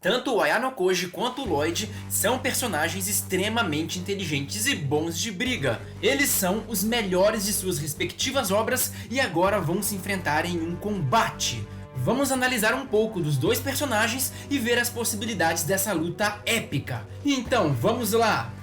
Tanto o Ayano Koji quanto o Lloyd são personagens extremamente inteligentes e bons de briga. Eles são os melhores de suas respectivas obras e agora vão se enfrentar em um combate. Vamos analisar um pouco dos dois personagens e ver as possibilidades dessa luta épica. Então vamos lá!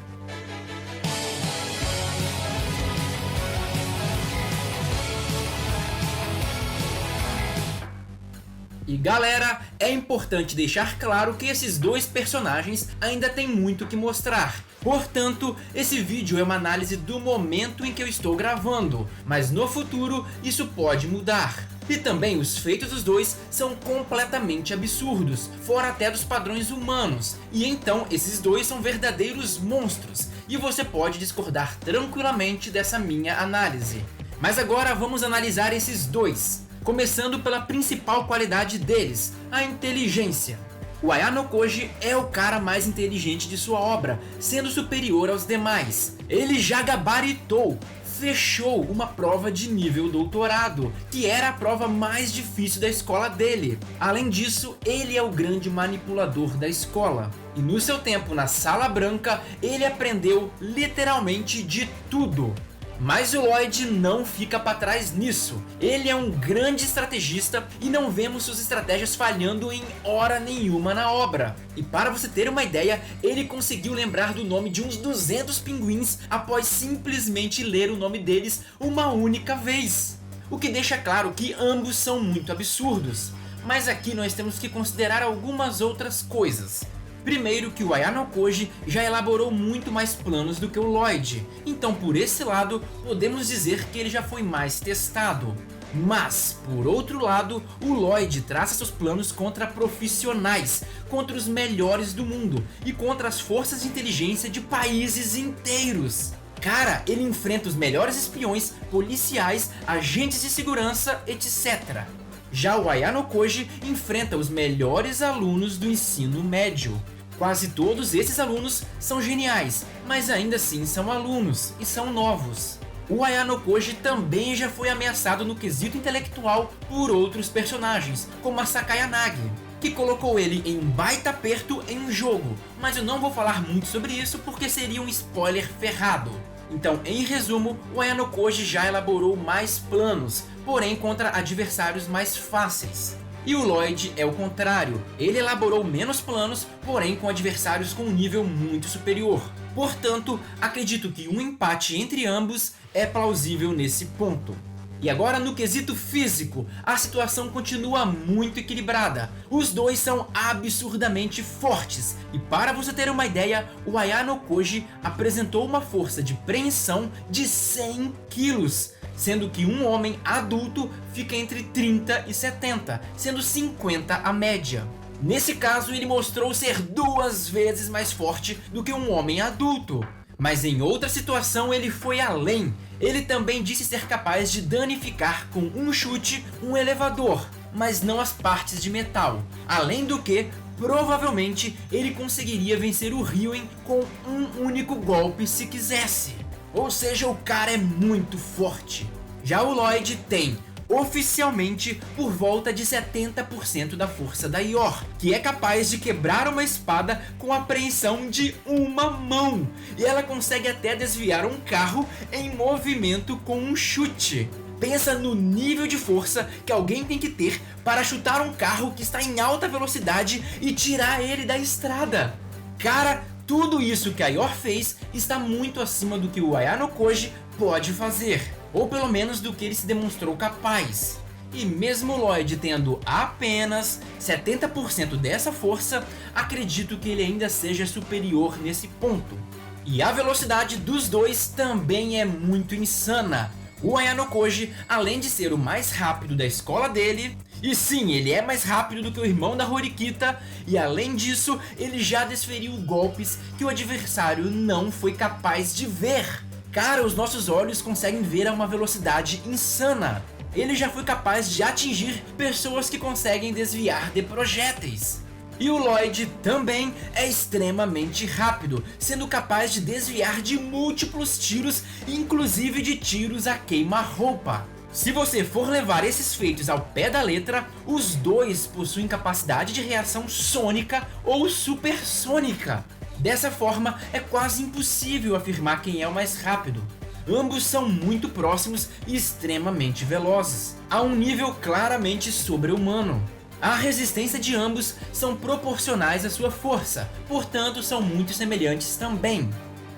E galera, é importante deixar claro que esses dois personagens ainda têm muito que mostrar. Portanto, esse vídeo é uma análise do momento em que eu estou gravando, mas no futuro isso pode mudar. E também os feitos dos dois são completamente absurdos, fora até dos padrões humanos. E então esses dois são verdadeiros monstros, e você pode discordar tranquilamente dessa minha análise. Mas agora vamos analisar esses dois. Começando pela principal qualidade deles, a inteligência. O Ayano Koji é o cara mais inteligente de sua obra, sendo superior aos demais. Ele já gabaritou, fechou uma prova de nível doutorado, que era a prova mais difícil da escola dele. Além disso, ele é o grande manipulador da escola. E no seu tempo na Sala Branca, ele aprendeu literalmente de tudo. Mas o Lloyd não fica para trás nisso. Ele é um grande estrategista e não vemos suas estratégias falhando em hora nenhuma na obra. E para você ter uma ideia, ele conseguiu lembrar do nome de uns 200 pinguins após simplesmente ler o nome deles uma única vez. O que deixa claro que ambos são muito absurdos. Mas aqui nós temos que considerar algumas outras coisas. Primeiro que o Ayano Koji já elaborou muito mais planos do que o Lloyd, então por esse lado podemos dizer que ele já foi mais testado. Mas, por outro lado, o Lloyd traça seus planos contra profissionais, contra os melhores do mundo e contra as forças de inteligência de países inteiros. Cara, ele enfrenta os melhores espiões, policiais, agentes de segurança, etc. Já o Ayano Koji enfrenta os melhores alunos do ensino médio. Quase todos esses alunos são geniais, mas ainda assim são alunos e são novos. O Ayano Koji também já foi ameaçado no quesito intelectual por outros personagens, como a Sakayanagi, que colocou ele em um baita aperto em um jogo, mas eu não vou falar muito sobre isso porque seria um spoiler ferrado. Então, em resumo, o Ayano Koji já elaborou mais planos, porém contra adversários mais fáceis. E o Lloyd é o contrário, ele elaborou menos planos, porém com adversários com um nível muito superior. Portanto, acredito que um empate entre ambos é plausível nesse ponto. E agora no quesito físico, a situação continua muito equilibrada. Os dois são absurdamente fortes. E para você ter uma ideia, o Ayano Koji apresentou uma força de preensão de 100 quilos. Sendo que um homem adulto fica entre 30 e 70, sendo 50 a média. Nesse caso, ele mostrou ser 2 vezes mais forte do que um homem adulto. Mas em outra situação ele foi além. Ele também disse ser capaz de danificar com um chute um elevador, mas não as partes de metal. Além do que, provavelmente ele conseguiria vencer o Ryuen com um único golpe se quisesse. Ou seja, o cara é muito forte. Já o Lloyd tem, oficialmente, por volta de 70% da força da Yor, que é capaz de quebrar uma espada com a preensão de uma mão. E ela consegue até desviar um carro em movimento com um chute. Pensa no nível de força que alguém tem que ter para chutar um carro que está em alta velocidade e tirar ele da estrada. Cara, tudo isso que a Yor fez está muito acima do que o Ayano Koji pode fazer, ou pelo menos do que ele se demonstrou capaz. E mesmo o Lloyd tendo apenas 70% dessa força, acredito que ele ainda seja superior nesse ponto. E a velocidade dos dois também é muito insana. O Ayano Koji, além de ser o mais rápido da escola dele, e sim, ele é mais rápido do que o irmão da Horikita, e além disso, ele já desferiu golpes que o adversário não foi capaz de ver. Cara, os nossos olhos conseguem ver a uma velocidade insana. Ele já foi capaz de atingir pessoas que conseguem desviar de projéteis. E o Lloyd também é extremamente rápido, sendo capaz de desviar de múltiplos tiros, inclusive de tiros a queima-roupa. Se você for levar esses feitos ao pé da letra, os dois possuem capacidade de reação sônica ou supersônica. Dessa forma, é quase impossível afirmar quem é o mais rápido. Ambos são muito próximos e extremamente velozes, a um nível claramente sobre-humano. A resistência de ambos são proporcionais à sua força, portanto são muito semelhantes também.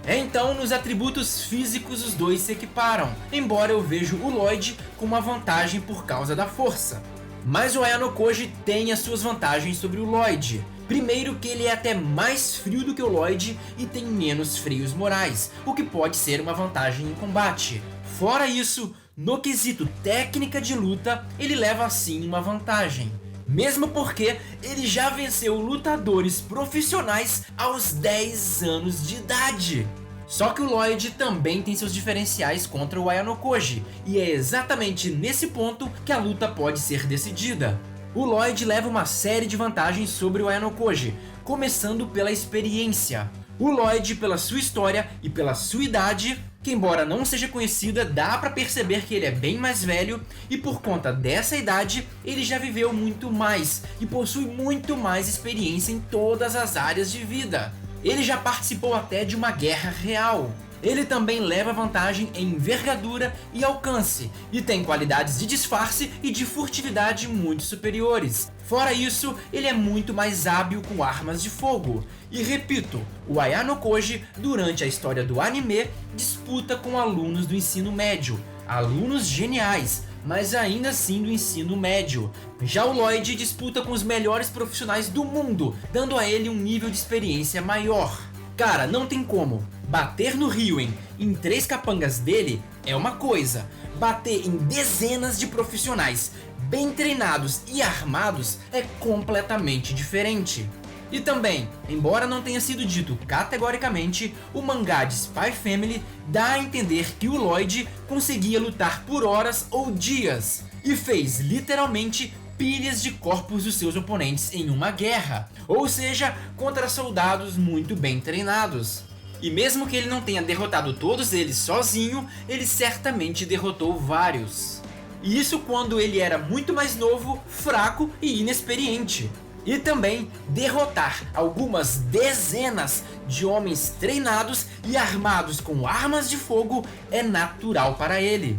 Então, nos atributos físicos os dois se equiparam, embora eu vejo o Lloyd com uma vantagem por causa da força. Mas o Ayanokoji tem as suas vantagens sobre o Lloyd. Primeiro que ele é até mais frio do que o Lloyd e tem menos freios morais, o que pode ser uma vantagem em combate. Fora isso, no quesito técnica de luta, ele leva sim uma vantagem. Mesmo porque ele já venceu lutadores profissionais aos 10 anos de idade. Só que o Lloyd também tem seus diferenciais contra o Ayanokoji, e é exatamente nesse ponto que a luta pode ser decidida. O Lloyd leva uma série de vantagens sobre o Ayanokoji, começando pela experiência. O Lloyd, pela sua história e pela sua idade, que embora não seja conhecida, dá pra perceber que ele é bem mais velho, e por conta dessa idade, ele já viveu muito mais e possui muito mais experiência em todas as áreas de vida. Ele já participou até de uma guerra real. Ele também leva vantagem em envergadura e alcance, e tem qualidades de disfarce e de furtividade muito superiores. Fora isso, ele é muito mais hábil com armas de fogo. E repito, o Ayanokoji, durante a história do anime, disputa com alunos do ensino médio, alunos geniais, mas ainda assim do ensino médio. Já o Lloyd disputa com os melhores profissionais do mundo, dando a ele um nível de experiência maior. Cara, não tem como. Bater no Ryuen em 3 capangas dele é uma coisa, bater em dezenas de profissionais bem treinados e armados é completamente diferente. E também, embora não tenha sido dito categoricamente, o mangá de Spy Family dá a entender que o Lloyd conseguia lutar por horas ou dias, e fez literalmente pilhas de corpos dos seus oponentes em uma guerra, ou seja, contra soldados muito bem treinados. E mesmo que ele não tenha derrotado todos eles sozinho, ele certamente derrotou vários. E isso quando ele era muito mais novo, fraco e inexperiente. E também derrotar algumas dezenas de homens treinados e armados com armas de fogo é natural para ele.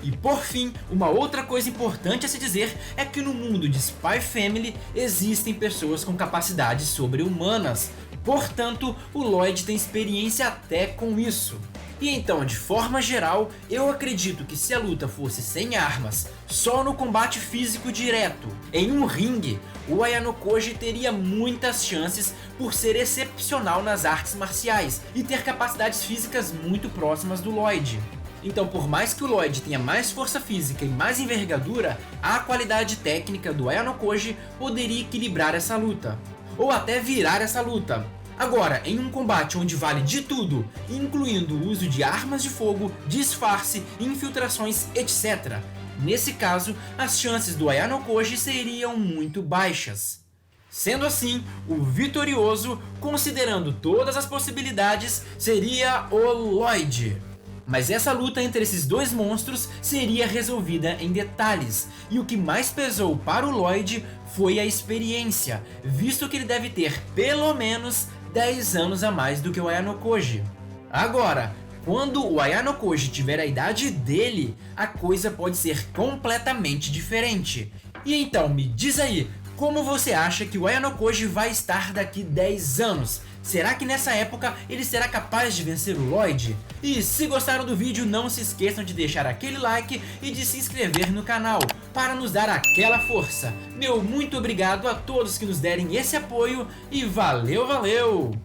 E por fim, uma outra coisa importante a se dizer é que no mundo de Spy Family existem pessoas com capacidades sobre-humanas. Portanto, o Lloyd tem experiência até com isso. E então, de forma geral, eu acredito que se a luta fosse sem armas, só no combate físico direto, em um ringue, o Ayanokoji teria muitas chances por ser excepcional nas artes marciais e ter capacidades físicas muito próximas do Lloyd. Então, por mais que o Lloyd tenha mais força física e mais envergadura, a qualidade técnica do Ayanokoji poderia equilibrar essa luta, ou até virar essa luta. Agora, em um combate onde vale de tudo, incluindo o uso de armas de fogo, disfarce, infiltrações, etc. Nesse caso, as chances do Ayanokoji seriam muito baixas. Sendo assim, o vitorioso, considerando todas as possibilidades, seria o Lloyd. Mas essa luta entre esses dois monstros seria resolvida em detalhes, e o que mais pesou para o Lloyd foi a experiência, visto que ele deve ter pelo menos 10 anos a mais do que o Ayanokoji. Agora, quando o Ayanokoji tiver a idade dele, a coisa pode ser completamente diferente. E então, me diz aí, como você acha que o Ayanokoji vai estar daqui 10 anos? Será que nessa época ele será capaz de vencer o Lloyd? E se gostaram do vídeo, não se esqueçam de deixar aquele like e de se inscrever no canal, para nos dar aquela força. Meu muito obrigado a todos que nos derem esse apoio e valeu, valeu!